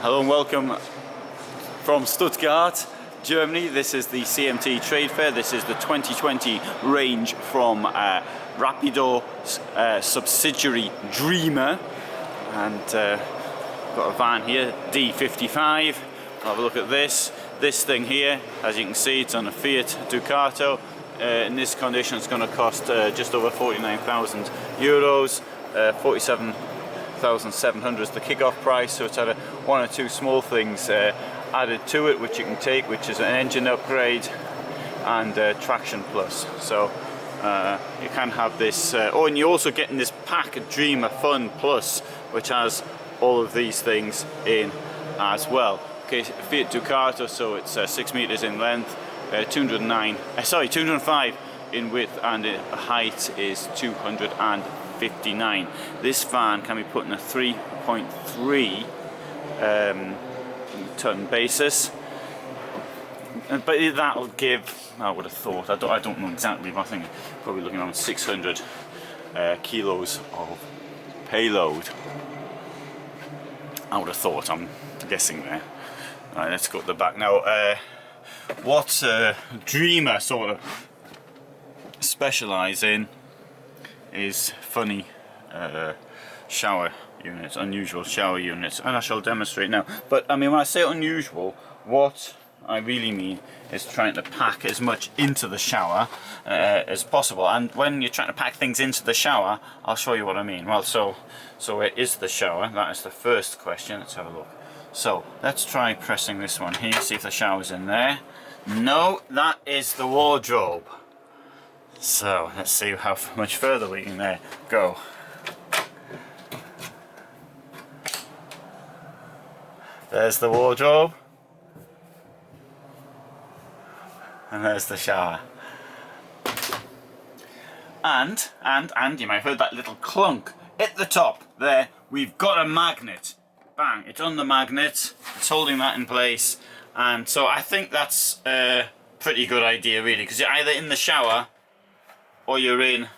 Hello and welcome from Stuttgart, Germany. This is the CMT Trade Fair. This is the 2020 range from Rapido subsidiary Dreamer, and got a van here, D55. I'll have a look at this. This thing here, as you can see, it's on a Fiat Ducato. In this condition, it's going to cost just over 49,000 euros. 47,700 is the kickoff price, so it's had one or two small things added to it which you can take, which is an engine upgrade and traction plus. So you can have this, oh, and you're also getting this pack of Dreamer Fun Plus, which has all of these things in as well. Okay, Fiat Ducato, so it's 6 meters in length, 205 in width, and height is 259. This van can be put in a 3.3 ton basis, but that'll give, I would have thought, I don't know exactly, but I think probably looking around 600 kilos of payload. I would have thought, I'm guessing there. Right, let's go to the back now. What Dreamer sort of specialise in is funny shower units, unusual shower units, and I shall demonstrate now. But I mean, when I say unusual, what I really mean is trying to pack as much into the shower as possible. And when you're trying to pack things into the shower, I'll show you what I mean. Well, so where is the shower? That is the first question. Let's have a look. So let's try pressing this one here, see if the shower's in there. No, that is the wardrobe. So let's see how much further we can go. There's the wardrobe, and there's the shower. And you might have heard that little clunk at the top there. We've got a magnet. Bang! It's on the magnet. It's holding that in place, and so I think that's a pretty good idea, really, because you're either in the shower or you're in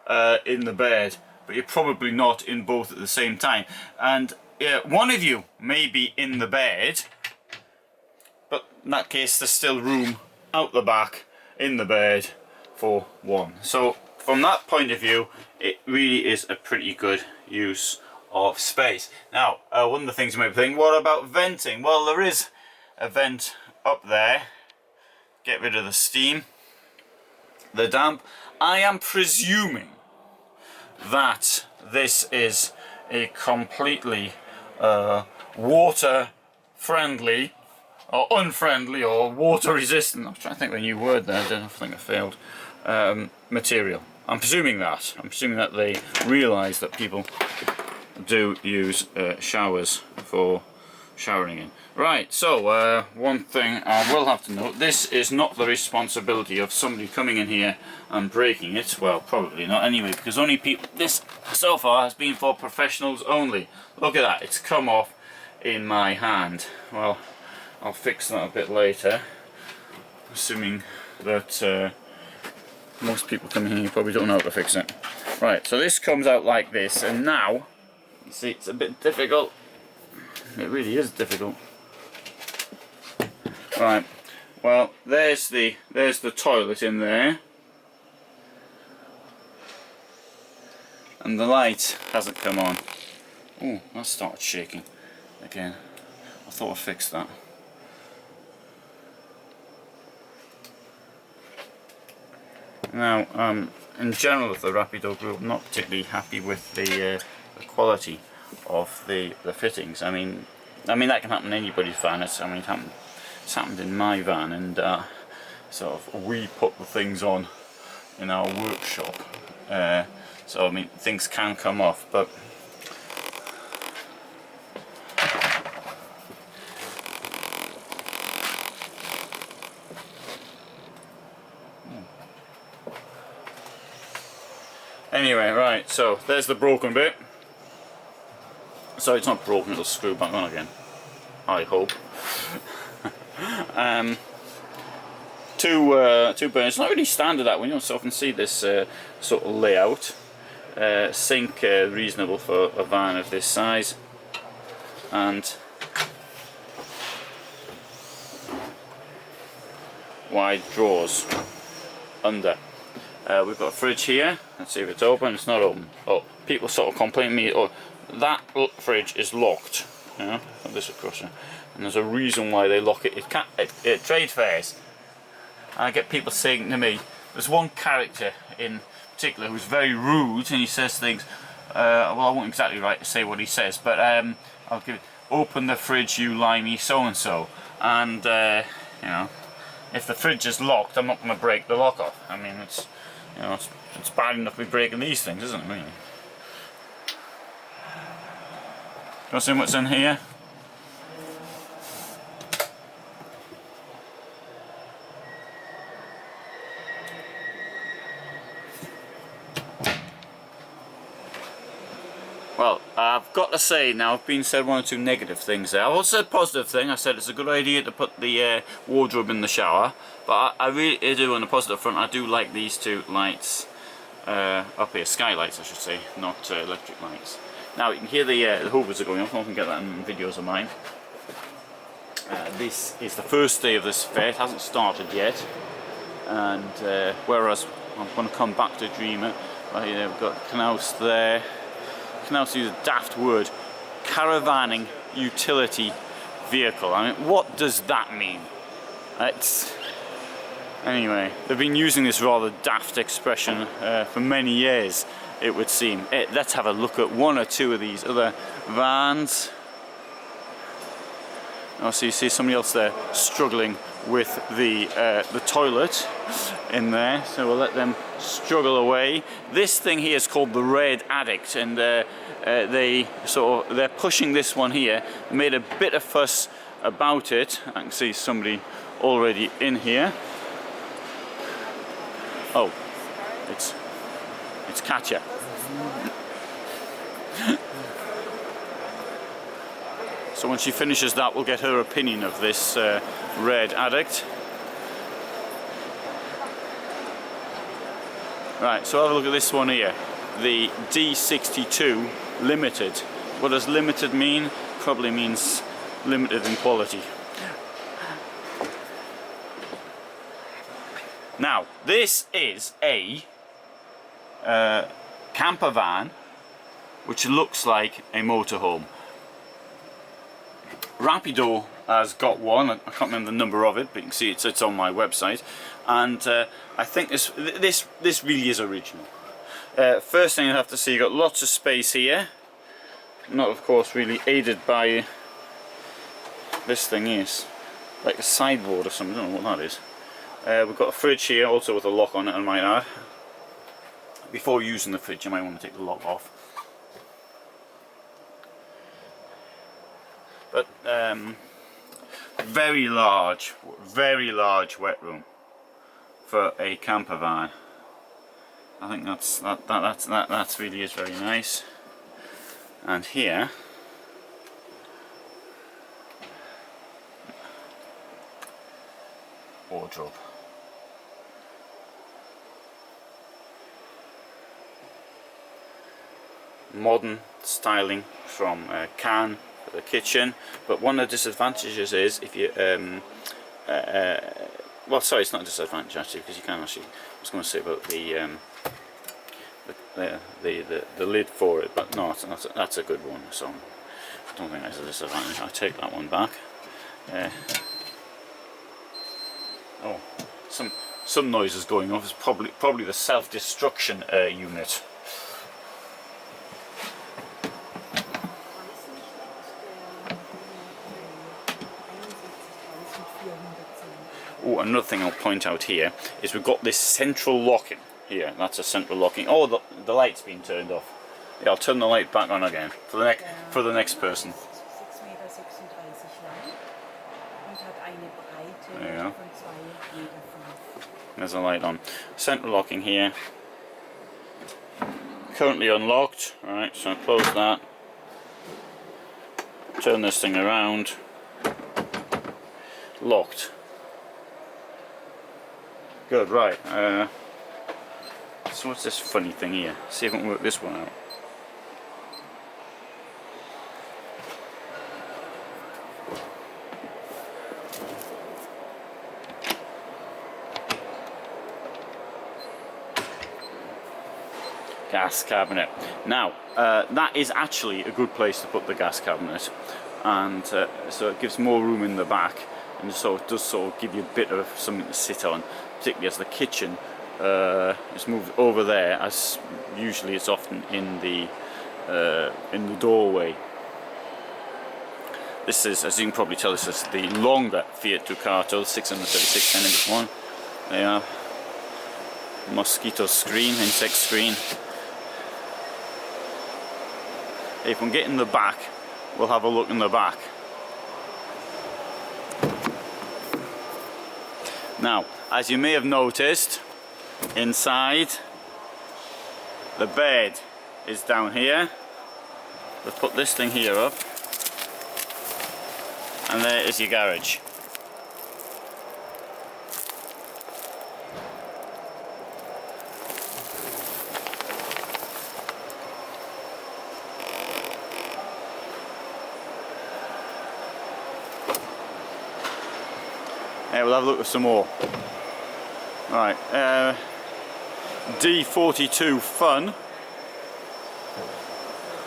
the bed, but you're probably not in both at the same time. And one of you may be in the bed, but in that case there's still room out the back in the bed for one. So from that point of view, it really is a pretty good use of space. Now, one of the things you might be thinking, what about venting? Well, there is a vent up there. Get rid of the steam, the damp. I am presuming that this is a completely water friendly or unfriendly or water resistant, I'm trying to think of a new word there, I don't think I failed, material. I'm presuming that they realise that people do use showers for showering in. Right, so one thing I will have to note, this is not the responsibility of somebody coming in here and breaking it. Well, probably not anyway, because only people, this so far has been for professionals only. Look at that, it's come off in my hand. Well, I'll fix that a bit later, assuming that most people coming in here probably don't know how to fix it. Right, so this comes out like this, and now, you see, it's a bit difficult. It really is difficult. Right, well, there's the toilet in there, and the light hasn't come on. Oh, that started shaking again. I thought I fixed that. Now, in general, with the Rapido group, I'm not particularly happy with the quality of the fittings. I mean that can happen in anybody's van. It's happened in my van, and sort of we put the things on in our workshop. So I mean, things can come off, but anyway, right, so there's the broken bit. So it's not broken, it'll screw back on again, I hope. Two burners. It's not really standard that one. You don't so often see this sort of layout. Sink reasonable for a van of this size, and wide drawers under. We've got a fridge here. Let's see if it's open. It's not open. Oh, people sort of complain to me, oh, that fridge is locked. You know, this across here. And there's a reason why they lock it. It trade fairs. And I get people saying to me, there's one character in particular who's very rude, and he says things, well, I won't exactly right to say what he says, but I'll give it, open the fridge, you limey so-and-so. And, you know, if the fridge is locked, I'm not going to break the lock off. I mean, it's, you know, it's bad enough to be breaking these things, isn't it, really? Go see what's in here. Well, I've got to say now, I've been said one or two negative things there. I've also said a positive thing. I said it's a good idea to put the wardrobe in the shower, but I really do, on the positive front, I do like these two lights up here, skylights I should say, not electric lights. Now you can hear the hoovers are going off. I can get that in videos of mine. This is the first day of this fair. It hasn't started yet, and whereas I'm going to come back to Dreamer. Right here, we've got Knaus there. Knaus use a daft word, caravanning utility vehicle. I mean, what does that mean? Anyway, they've been using this rather daft expression for many years, it would seem. Let's have a look at one or two of these other vans. Oh, so you see somebody else there struggling with the toilet in there, so we'll let them struggle away. This thing here is called the Red Addict, and they're pushing this one here. Made a bit of fuss about it. I can see somebody already in here. Oh, it's Katja. So when she finishes that, we'll get her opinion of this Red Addict. Right, so have a look at this one here, the D62 Limited. What does limited mean? Probably means limited in quality. Now, this is a campervan which looks like a motorhome. Rapido has got one. I can't remember the number of it, but you can see it's on my website, and I think this really is original. First thing you have to see, you got lots of space here. Not, of course, really aided by this thing is like a sideboard or something. I don't know what that is. We've got a fridge here, also with a lock on it, I might add. Before using the fridge, you might want to take the lock off. But very large wet room for a camper van. I think that really is very nice. And here, wardrobe. Modern styling from Cannes for the kitchen, but one of the disadvantages is if you well, sorry, it's not a disadvantage actually, because you can actually, I was going to say about the lid for it, but no, that's a good one, so I don't think that's a disadvantage. I'll take that one back. Oh, some noises going off. It's probably the self-destruction unit. Oh, another thing I'll point out here is we've got this central locking here. That's a central locking. Oh, the light's been turned off. Yeah, I'll turn the light back on again for the next person. There you go. There's a light on. Central locking here. Currently unlocked. Alright, so I'll close that. Turn this thing around. Locked. Good, right. So what's this funny thing here? See if I can work this one out. gas cabinet. Now, that is actually a good place to put the gas cabinet, and so it gives more room in the back, and so it does sort of give you a bit of something to sit on, particularly as the kitchen is moved over there, as usually it's often in the doorway. This is, as you can probably tell, this is the longer Fiat Ducato, 636 mm1. There you are. Mosquito screen, insect screen. If we get in the back, we'll have a look in the back. Now, as you may have noticed, inside the bed is down here. Let's put this thing here up, and there is your garage. We'll have a look at some more. Right, D42 fun,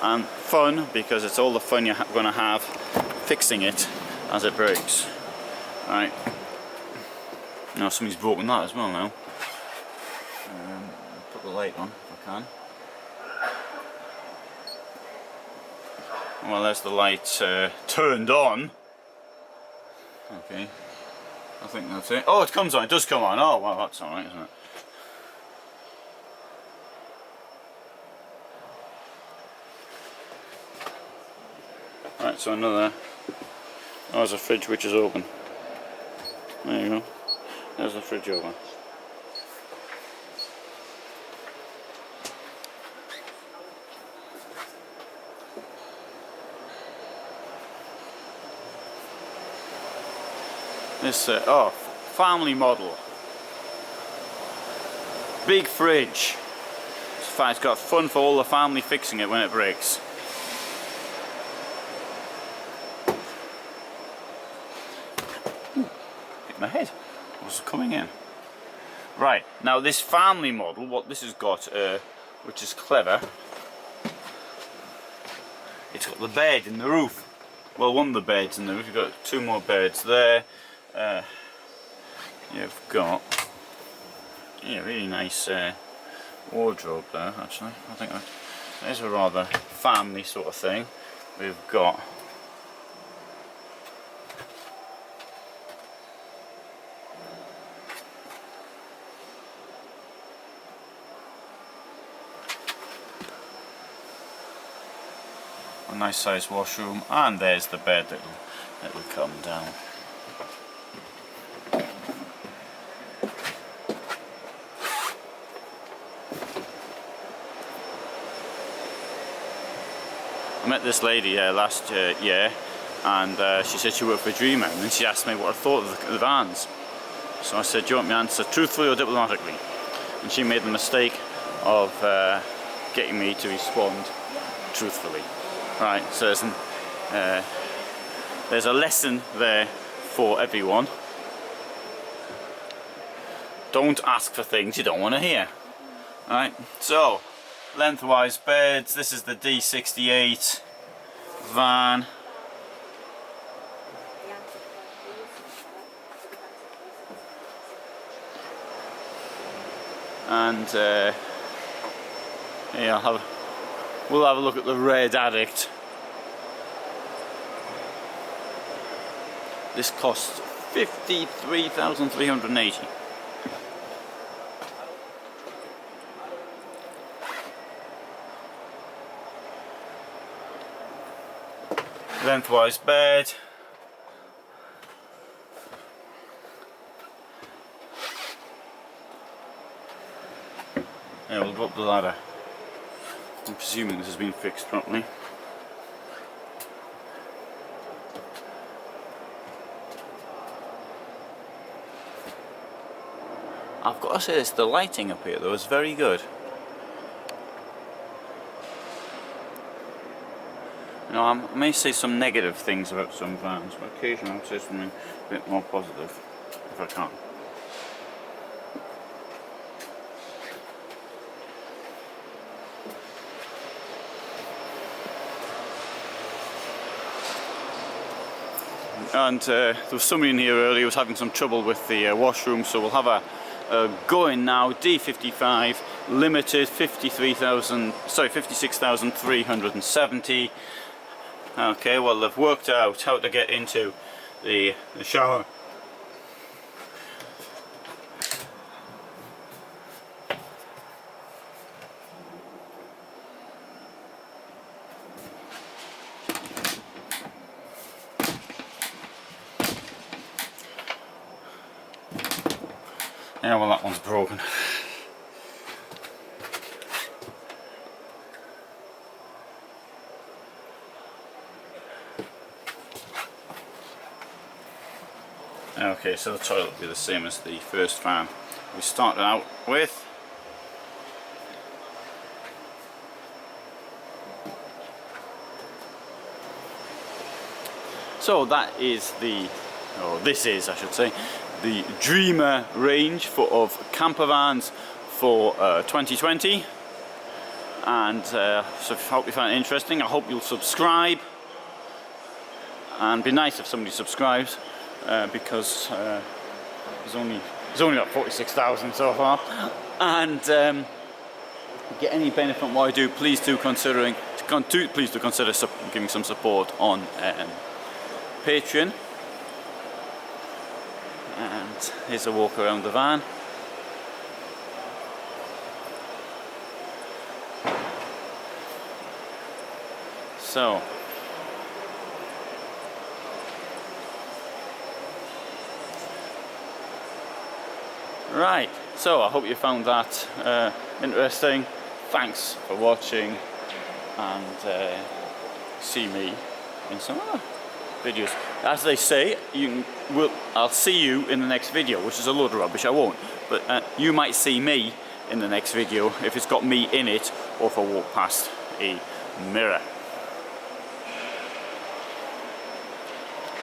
and fun because it's all the fun you're going to have fixing it as it breaks. Right, now somebody's broken that as well now. Put the light on if I can. Well, there's the light turned on. Okay. I think that's it. Oh, it comes on. It does come on. Oh, well, that's alright, isn't it? Right, so another... Oh, there's a fridge which is open. There you go. There's the fridge open. This, oh, family model. Big fridge. It's got fun for all the family fixing it when it breaks. Ooh, hit my head. What's coming in? Right, now this family model, what this has got, which is clever, it's got the bed in the roof. Well, one of the beds in the roof. You've got two more beds there. You've got really nice wardrobe there, actually. I think that is a rather family sort of thing. We've got a nice sized washroom, and there's the bed that will come down. I met this lady last year, and she said she worked for Dreamer, and then she asked me what I thought of the vans. So I said, do you want me to answer truthfully or diplomatically? And she made the mistake of getting me to respond truthfully. Right, so there's a lesson there for everyone. Don't ask for things you don't want to hear. Right, so lengthwise beds. This is the D68 van. And yeah, we'll have a look at the Red Addict. This costs 53,380. Lengthwise bed. Yeah, we'll go up the ladder. I'm presuming this has been fixed properly. I've got to say this, the lighting up here though is very good. You know, I may say some negative things about some vans, but occasionally I'll say something a bit more positive, if I can. and there was somebody in here earlier who was having some trouble with the washroom, so we'll have a go in now. D55 limited 56,370. Okay, well they've worked out how to get into the shower. Yeah, well that one's broken. Okay, so the toilet will be the same as the first van we started out with. So that is the, or this is I should say, the Dreamer range of campervans for 2020. And so I hope you find it interesting. I hope you'll subscribe, and be nice if somebody subscribes, because there's only about 46,000 so far. And get any benefit from what I do, please do consider giving some support on Patreon. And here's a walk around the van. So right, so I hope you found that interesting. Thanks for watching, and see me in some other videos. As they say, I'll see you in the next video, which is a load of rubbish. I won't, but you might see me in the next video if it's got me in it, or if I walk past a mirror.